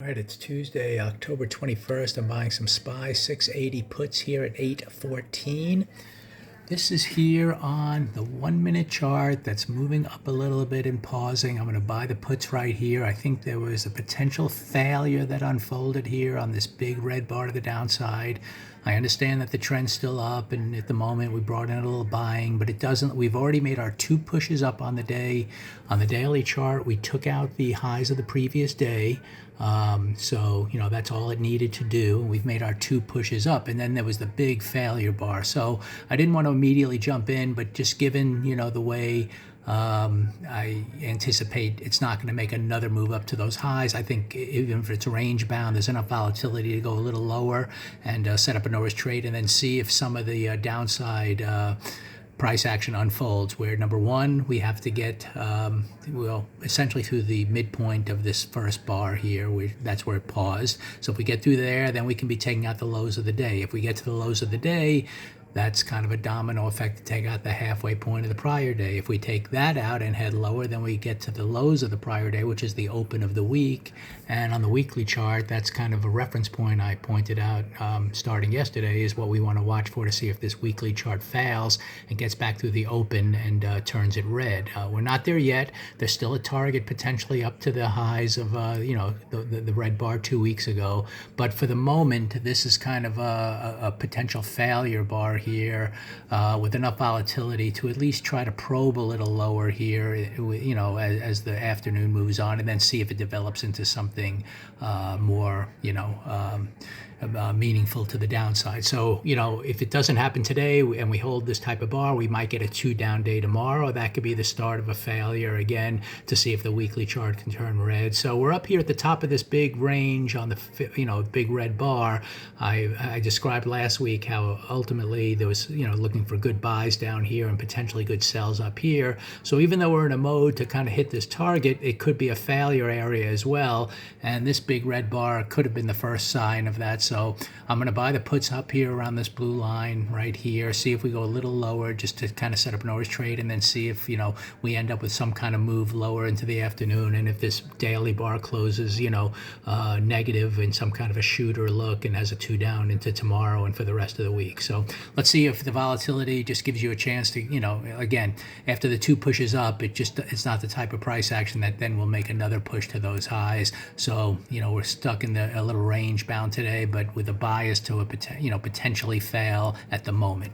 All right, it's Tuesday, October 21st. I'm buying some SPY 680 puts here at 814. This is here on the 1 minute chart that's moving up a little bit and pausing. I'm going to buy the puts right here. I think there was a potential failure that unfolded here on this big red bar to the downside. I understand that the trend's still up, and at the moment we brought in a little buying, but it doesn't. We've already made our two pushes up on the day. On the daily chart, we took out the highs of the previous day. So, that's all it needed to do. We've made our two pushes up, and then there was the big failure bar. So I didn't want to immediately jump in, but just given, the way I anticipate it's not going to make another move up to those highs. I think even if it's range bound, there's enough volatility to go a little lower and set up a Norris trade and then see if some of the downside price action unfolds, where number one, we have to get, essentially through the midpoint of this first bar here. That's where it paused. So if we get through there, then we can be taking out the lows of the day. If we get to the lows of the day, that's kind of a domino effect to take out the halfway point of the prior day. If we take that out and head lower, then we get to the lows of the prior day, which is the open of the week. And on the weekly chart, that's kind of a reference point I pointed out starting yesterday is what we want to watch for to see if this weekly chart fails and gets back through the open and turns it red. We're not there yet. There's still a target potentially up to the highs of, the red bar 2 weeks ago. But for the moment, this is kind of a potential failure bar here with enough volatility to at least try to probe a little lower here, as the afternoon moves on, and then see if it develops into something more, meaningful to the downside. So, if it doesn't happen today and we hold this type of bar, we might get a 2 down day tomorrow. That could be the start of a failure again to see if the weekly chart can turn red. So we're up here at the top of this big range on the, big red bar. I described last week how ultimately there was, looking for good buys down here and potentially good sells up here. So even though we're in a mode to kind of hit this target, it could be a failure area as well. And this big red bar could have been the first sign of that. So I'm going to buy the puts up here around this blue line right here, see if we go a little lower just to kind of set up an Norris trade, and then see if, we end up with some kind of move lower into the afternoon. And if this daily bar closes, negative in some kind of a shooter look and has a 2 down into tomorrow and for the rest of the week. So let's see if the volatility just gives you a chance to, again, after the 2 pushes up, it's not the type of price action that then will make another push to those highs. So, we're stuck in a little range bound today, but with a bias to potentially fail at the moment.